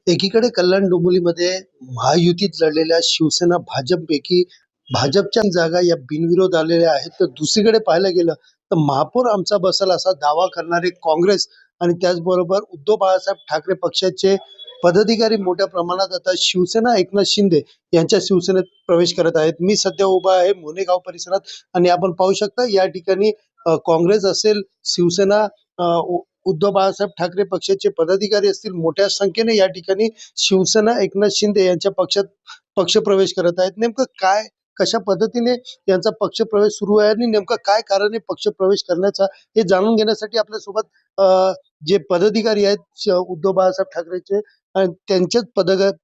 एकीकडे कल्याण डोंबिवलीमध्ये महायुतीत लढलेल्या शिवसेना भाजपपैकी भाजपच्या जागा या बिनविरोध आलेल्या आहेत, तर दुसरीकडे पाहायला गेलं तर महापौर आमचा बसल असा दावा करणारे काँग्रेस आणि त्याचबरोबर उद्धव बाळासाहेब ठाकरे पक्षाचे पदाधिकारी मोठ्या प्रमाणात आता शिवसेना एकनाथ शिंदे यांच्या शिवसेनेत प्रवेश करत आहेत. मी सध्या उभा आहे मोनेगाव परिसरात आणि आपण पाहू शकता या ठिकाणी काँग्रेस असेल, शिवसेना, उद्धव बाळासाहेब ठाकरे पक्षाचे पदाधिकारी असतील, मोठ्या संख्येने या ठिकाणी शिवसेना एकनाथ शिंदे यांच्या पक्षात पक्षप्रवेश करत आहेत. नेमकं काय, कशा पद्धतीने यांचा पक्षप्रवेश सुरू आहे आणि नेमकं काय कारण आहे पक्षप्रवेश करण्याचा, हे जाणून घेण्यासाठी आपल्यासोबत जे पदाधिकारी आहेत उद्धव बाळासाहेब ठाकरेचे आणि त्यांच्याच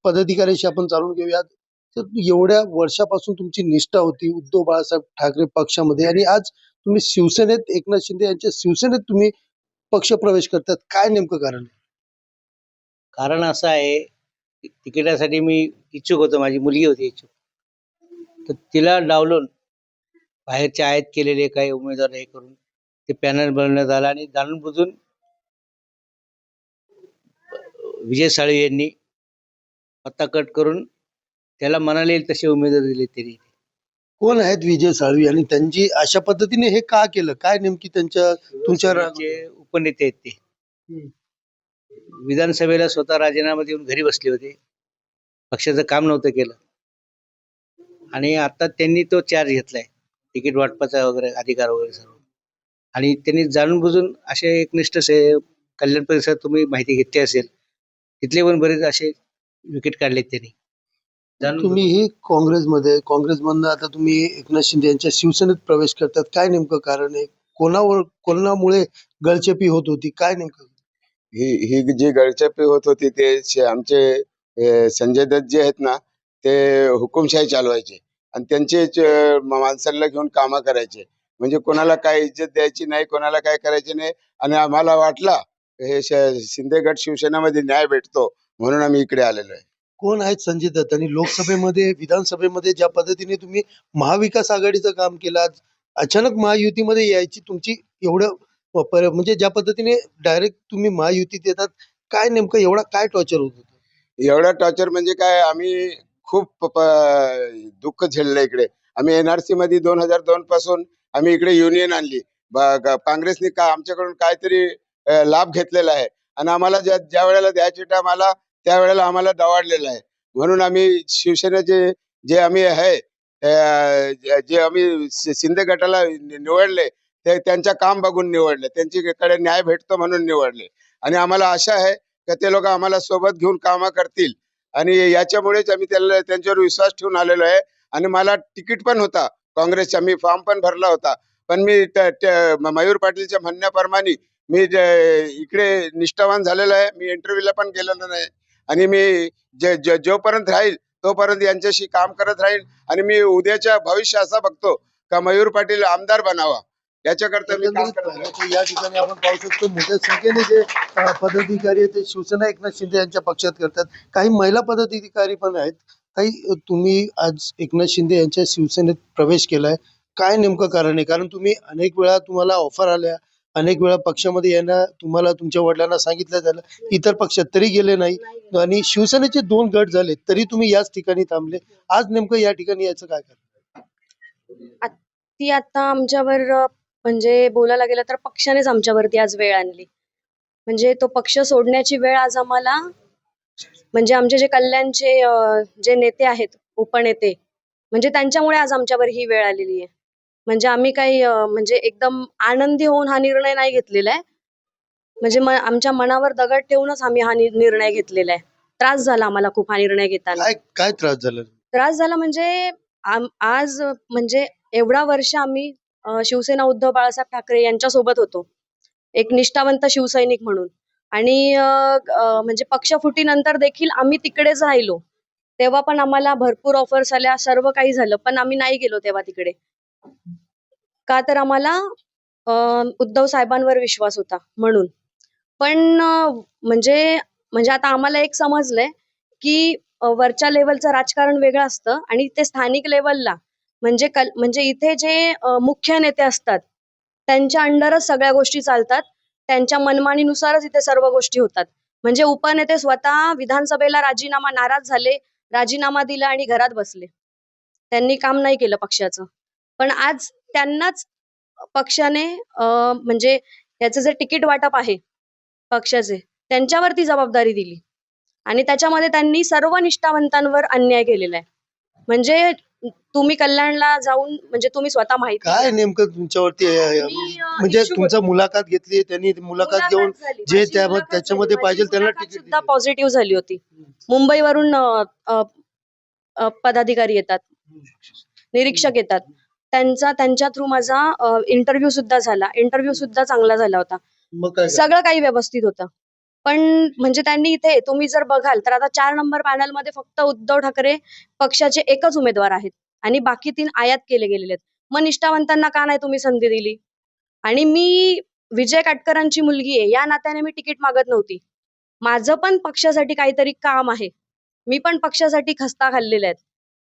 पदाधिकाऱ्याशी आपण जाणून घेऊयात. तर एवढ्या वर्षापासून तुमची निष्ठा होती उद्धव बाळासाहेब ठाकरे पक्षामध्ये आणि आज तुम्ही शिवसेनेत एकनाथ शिंदे यांच्या शिवसेनेत तुम्ही पक्षप्रवेश करतात, काय नेमकं कारण आहे? कारण असं आहे, तिकिटासाठी मी इच्छुक होतो, माझी मुलगी होती इच्छुक, तर तिला डावलून बाहेरचे आयात केलेले काही उमेदवार हे करून ते पॅनल बनवण्यात आला आणि जाणून बुजून विजय साळवी यांनी पत्ता कट करून त्याला म्हणाले तसे उमेदवार दिले. तरी कोण आहेत विजय साळवी आणि त्यांची अशा पद्धतीने हे का केलं, काय नेमकी त्यांच्या तुमच्या जे उपनेते आहेत ते विधानसभेला स्वतः राजीनामा देऊन घरी बसले होते, पक्षाचं काम नव्हतं केलं आणि आता त्यांनी तो चार्ज घेतलाय तिकीट वाटपाचा वगैरे अधिकार वगैरे सर्व, आणि त्यांनी जाणून बुजून असे एकनिष्ठ कल्याण परिसरात तुम्ही माहिती घेतली असेल, तिथले पण बरेच असे विकेट काढलेत त्यांनी जाणून तुम्ही ही काँग्रेसमधनं आता तुम्ही एकनाथ शिंदे यांच्या शिवसेनेत प्रवेश करतात, काय नेमकं कारण आहे? कोणामुळे गळचेपी होत होती, काय नेमकं? ही ही जी गळचेपी होत होती ते आमचे संजय दत्त जे आहेत ना, ते हुकुमशाही चालवायचे आणि त्यांचे माणसांना घेऊन कामं करायचे. म्हणजे कोणाला काय इज्जत द्यायची नाही, कोणाला काय करायचे नाही. आणि आम्हाला वाटला हे शिंदे गट शिवसेनेमध्ये न्याय भेटतो म्हणून आम्ही इकडे आलेलो आहे. कोण आहेत संजय दत्त आणि लोकसभेमध्ये, विधानसभेमध्ये ज्या पद्धतीने तुम्ही महाविकास आघाडीचं काम केलं, आज अचानक महायुतीमध्ये यायची तुमची एवढं म्हणजे ज्या पद्धतीने डायरेक्ट तुम्ही महायुतीत येतात, काय नेमकं एवढा काय टॉर्चर होत होतं? एवढा टॉर्चर म्हणजे काय, आम्ही खूप दुःख झेललं इकडे. आम्ही NRC मध्ये 2002 पासून आम्ही इकडे युनियन आणली. काँग्रेसने आमच्याकडून काहीतरी लाभ घेतलेला आहे आणि आम्हाला ज्या वेळेला द्यायचे टाइम आला त्यावेळेला आम्हाला दवाडलेलं आहे. म्हणून आम्ही शिवसेनेचे जे आम्ही आहे, जे आम्ही शिंदे गटाला निवडले ते त्यांच्या काम बघून निवडले, त्यांच्याकडे न्याय भेटतो म्हणून निवडले. आणि आम्हाला आशा आहे की ते लोक आम्हाला सोबत घेऊन कामं करतील आणि याच्यामुळेच आम्ही त्यांच्यावर विश्वास ठेवून आलेलो आहे. आणि मला तिकीट पण होता काँग्रेसचा, मी फॉर्म पण भरला होता, पण मी मयूर पाटीलच्या म्हणण्याप्रमाणे मी इकडे निष्ठावान झालेलो आहे. मी इंटरव्ह्यूला पण गेलेलो नाही आणि मी जोपर्यंत राहील तोपर्यंत यांच्याशी काम करत राहील. आणि मी उद्याच्या भविष्य असा बघतो का मयूर पाटील आमदार बनावा, याच्याकरता मी काम करत राहील. या ठिकाणी आपण पाहू शकतो मोठ्या संख्येने जे पदाधिकारी आहेत ते शिवसेना एकनाथ शिंदे यांच्या पक्षात करतात. काही महिला पदाधिकारी पण आहेत. काही तुम्ही आज एकनाथ शिंदे यांच्या शिवसेनेत प्रवेश केलाय, काय नेमकं कारण आहे? कारण तुम्ही अनेक वेळा तुम्हाला ऑफर आल्या, अनेक वेळा पक्षामध्ये येणं तुम्हाला तुमच्या वडिलांना सांगितलं झालं, इतर पक्षात तरी गेले नाही आणि शिवसेनेचे 2 गट झाले तरी तुम्ही याच ठिकाणी थांबले. आज नेमकं या ठिकाणी याचं काय कारण? ती आता आमच्यावर म्हणजे बोलायला गेलं तर पक्षानेच आमच्यावरती आज वेळ आणली. म्हणजे तो पक्ष सोडण्याची वेळ आज आम्हाला, म्हणजे आमचे जे कल्याणचे जे नेते आहेत, उपनेते, म्हणजे त्यांच्यामुळे आज आमच्यावर ही वेळ आलेली आहे. म्हणजे आम्ही काही म्हणजे एकदम आनंदी होऊन हा निर्णय नाही घेतलेला आहे. म्हणजे आमच्या मनावर दगड ठेवूनच आम्ही हा निर्णय घेतलेला आहे. त्रास झाला आम्हाला खूप हा निर्णय घेताना. काय त्रास झाला? त्रास झाला म्हणजे आज म्हणजे एवढा वर्ष आम्ही शिवसेना उद्धव बाळासाहेब ठाकरे यांच्या सोबत होतो, एक निष्ठावंत शिवसैनिक म्हणून. आणि म्हणजे पक्षफुटीनंतर देखील आम्ही तिकडेच राहिलो. तेव्हा पण आम्हाला भरपूर ऑफर्स आल्या, सर्व काही झालं, पण आम्ही नाही गेलो तेव्हा तिकडे. का तर आम्हाला उद्धव साहेबांवर विश्वास होता म्हणून. पण म्हणजे आता आम्हाला एक समजलंय की वरच्या लेवलचं राजकारण वेगळं असतं आणि ते स्थानिक लेवलला म्हणजे इथे जे मुख्य नेते असतात त्यांच्या अंडरच सगळ्या गोष्टी चालतात, त्यांच्या मनमानीनुसारच इथे सर्व गोष्टी होतात. म्हणजे उपनेते स्वतः विधानसभेला नाराज झाले, राजीनामा दिला आणि घरात बसले. त्यांनी काम नाही केलं पक्षाचं. पण आज त्यांनाच पक्षाने म्हणजे याचं जे तिकीट वाटप आहे पक्षाचे, त्यांच्यावरती जबाबदारी दिली आणि त्याच्यामध्ये त्यांनी सर्व निष्ठावंतांवर अन्याय केलेला आहे. म्हणजे तुम्ही कल्याणला जाऊन म्हणजे तुम्ही स्वतः माहिती काय घ्या. नेमकं तुमच्यावरती मी, म्हणजे issue तुमचा मुलाखत घेतली, त्यांनी मुलाखत घेऊन झाली. जे माझी मुलाखत त्याच्यामध्ये झाली. पाहिजे माझी त्यांना मुलाखत तिकीट सुद्धा पॉझिटिव्ह झाली होती. मुंबईवरून पदाधिकारी येतात, निरीक्षक येतात. त्यांच्या थ्रू माझा इंटरव्ह्यू सुद्धा झाला. इंटरव्ह्यू सुद्धा चांगला झाला होता. मग काय सगळं काही व्यवस्थित होतं. पण म्हणजे त्यांनी इथे तुम्ही जर बघाल तर आता 4 नंबर पॅनल मध्ये फक्त उद्धव ठाकरे पक्षाचे एकच उमेदवार आहेत आणि बाकी 3 आयात केले गेलेले आहेत. मग निष्ठावंतांना का नाही तुम्ही संधी दिली? आणि मी विजय काटकरांची मुलगी आहे या नात्याने मी तिकीट मागत नव्हती. माझं पण पक्षासाठी काहीतरी काम आहे. मी पण पक्षासाठी खस्ता खाल्लेल्या आहेत.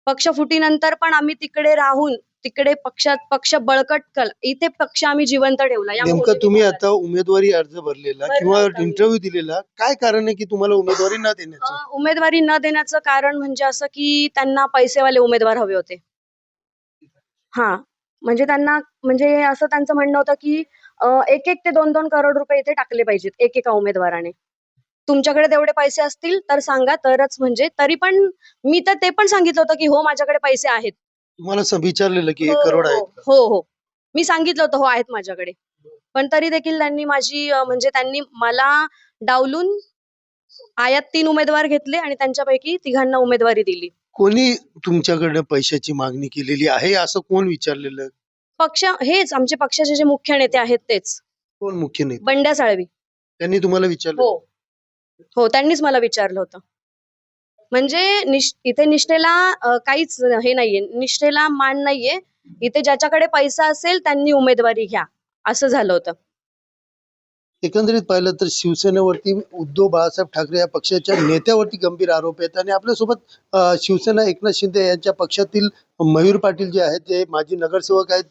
पक्ष फुटीनंतर पण आम्ही तिकडे राहून तिकडे पक्ष बळकट इथे पक्ष आम्ही जिवंत ठेवला. या नेमकं मोहिमेत तुम्ही भाग आता उमेदवारी अर्ज भरलेला भरला किंवा होता मी. इंटरव्ह्यू दिलेला, काय कारण आहे की तुम्हाला उमेदवारी न देण्याचं? उमेदवारी न देण्याचं कारण म्हणजे असं की त्यांना पैसेवाले उमेदवार हवे होते. हा म्हणजे त्यांना म्हणजे असं त्यांचं म्हणणं होतं की 1-1 ते 2-2 करोड रुपये इथे टाकले पाहिजेत एकेका उमेदवाराने. तुमच्याकडे तेवढे पैसे असतील तर सांगा, तरच म्हणजे तरी पण मी तर ते पण सांगितलं होतं की हो माझ्याकडे पैसे आहेत. तुम्हाला विचारलेलं की 1 हो, करोड हो, आहेत का? हो, हो. मी सांगितलं होतं हो आहेत माझ्याकडे. पण तरी देखील त्यांनी माझी म्हणजे त्यांनी मला डावलून आयात 3 उमेदवार घेतले आणि त्यांच्यापैकी तिघांना उमेदवारी दिली. कोणी तुमच्याकडे पैशाची मागणी केलेली आहे असं कोण विचारलेलं? पक्ष हेच आमचे पक्षाचे जे मुख्य नेते आहेत तेच. कोण मुख्य नेते? बंड्या साळवी. त्यांनी तुम्हाला विचारलं? हो. हो, त्यांनीच मला विचारलं होतं. म्हणजे इथे निष्ठेला काहीच हे नाहीये, निष्ठेला मान नाहीये. इथे ज्याच्याकडे पैसा असेल त्यांनी उमेदवारी घ्या, असं झालं होतं. एकंदरीत पाहिलं तर शिवसेनेवरती उद्धव बाळासाहेब ठाकरे या पक्षाच्या नेत्यावरती गंभीर आरोप आहेत आणि आपल्यासोबत शिवसेना एकनाथ शिंदे यांच्या पक्षातील मयूर पाटील जे आहेत, ते माजी नगरसेवक आहेत,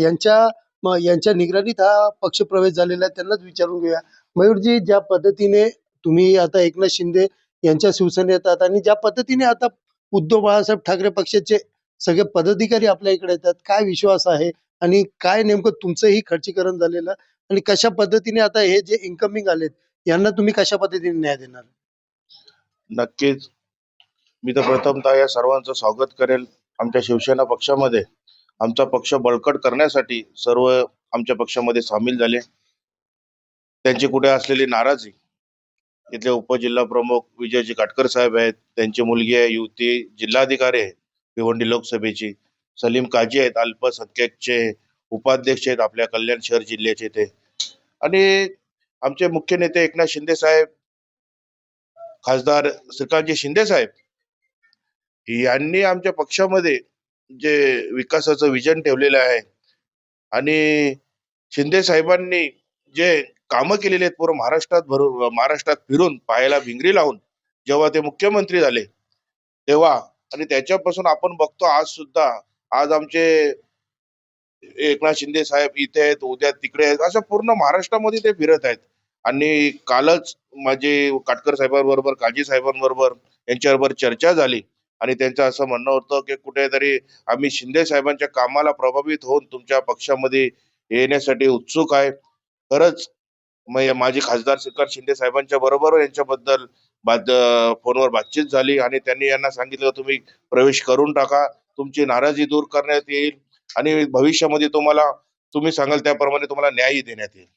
यांच्या निगराणीत हा पक्ष प्रवेश झालेला आहे. त्यांनाच विचारून घेऊया. मयूरजी, ज्या पद्धतीने तुम्ही आता एकनाथ शिंदे यांच्या शिवसेनेत आहात आणि ज्या पद्धतीने आता उद्धव बाळासाहेब ठाकरे पक्षाचे सगळे पदाधिकारी आपल्या इकडे येतात, काय विश्वास आहे आणि काय नेमकं तुमचंही खर्चीकरण झालेलं आणि कशा पद्धतीने आता हे जे इन्कमिंग आलेत यांना तुम्ही कशा पद्धतीने न्याय देणार? नक्कीच. मी तर प्रथमतः या सर्वांचं स्वागत करेल आमच्या शिवसेना पक्षामध्ये. आमचा पक्ष बळकट करण्यासाठी सर्व आमच्या पक्षामध्ये सामील झाले. त्यांची कुठे असलेली नाराजी, इथले उपजिल्हा प्रमुख विजयजी काटकर साहेब आहेत, त्यांची मुलगी आहे युवती जिल्हाधिकारी आहे भिवंडी लोकसभेची, सलीम काजी आहेत अल्पसंख्याकचे उपाध्यक्ष आहेत आपल्या कल्याण शहर जिल्ह्याचे ते, आणि आमचे मुख्य नेते एकनाथ शिंदे साहेब, खासदार श्रीकांतजी शिंदे साहेब यांनी आमच्या पक्षामध्ये जे विकासाचं विजन ठेवलेलं आहे आणि शिंदे साहेबांनी जे कामं केलेली आहेत पूर्ण महाराष्ट्रात फिरून पायाला भिंगरी लावून जेव्हा ते मुख्यमंत्री झाले तेव्हा, आणि त्याच्यापासून आपण बघतो आज आमचे एकनाथ शिंदे साहेब इथे आहेत, उद्या तिकडे आहेत, असं पूर्ण महाराष्ट्रामध्ये ते फिरत आहेत. आणि कालच माझे काटकर साहेबांबरोबर, काजी साहेबांबरोबर यांच्याबरोबर चर्चा झाली आणि त्यांचं असं म्हणणं होतं की कुठेतरी आम्ही शिंदे साहेबांच्या कामाला प्रभावित होऊन तुमच्या पक्षामध्ये येण्यासाठी उत्सुक आहे. खरंच माझी खासदार श्रीकांत शिंदे साहेबांच्या बरोबर यांच्याबद्दल फोनवर बातचीत झाली आणि त्यांनी यांना सांगितलं तुम्ही प्रवेश करून टाका, तुमची नाराजी दूर करण्यात येईल आणि भविष्यामध्ये तुम्ही सांगाल त्याप्रमाणे तुम्हाला न्यायही देण्यात येईल.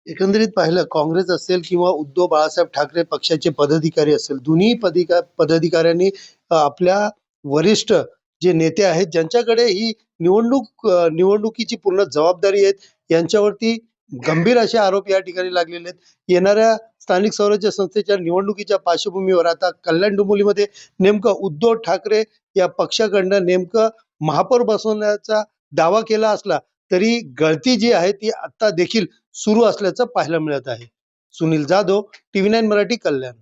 एकंदरीत पाहिलं, काँग्रेस असेल किंवा उद्धव बाळासाहेब ठाकरे पक्षाचे पदाधिकारी असेल, दोन्ही पदाधिकाऱ्यांनी आपल्या वरिष्ठ जे नेते आहेत ज्यांच्याकडे ही निवडणुकीची पूर्ण जबाबदारी आहे यांच्यावरती गंभीर असे आरोप या ठिकाणी लागलेले आहेत. येणाऱ्या स्थानिक स्वराज्य संस्थेच्या निवडणुकीच्या पार्श्वभूमीवर आता कल्याण डोंबिवलीमध्ये नेमकं उद्धव ठाकरे या पक्षाकडनं नेमकं महापौर बसवण्याचा दावा केला असला तरी गळती जी आहे ती आता देखील सुरू असल्याचं पाहायला मिळत आहे. सुनील जाधव, TV9 मराठी, कल्याण.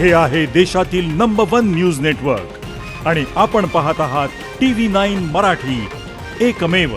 हे आहे देशातील नंबर 1 न्यूज नेटवर्क आणि आपण पाहत आहात TV9 मराठी, एकमेव.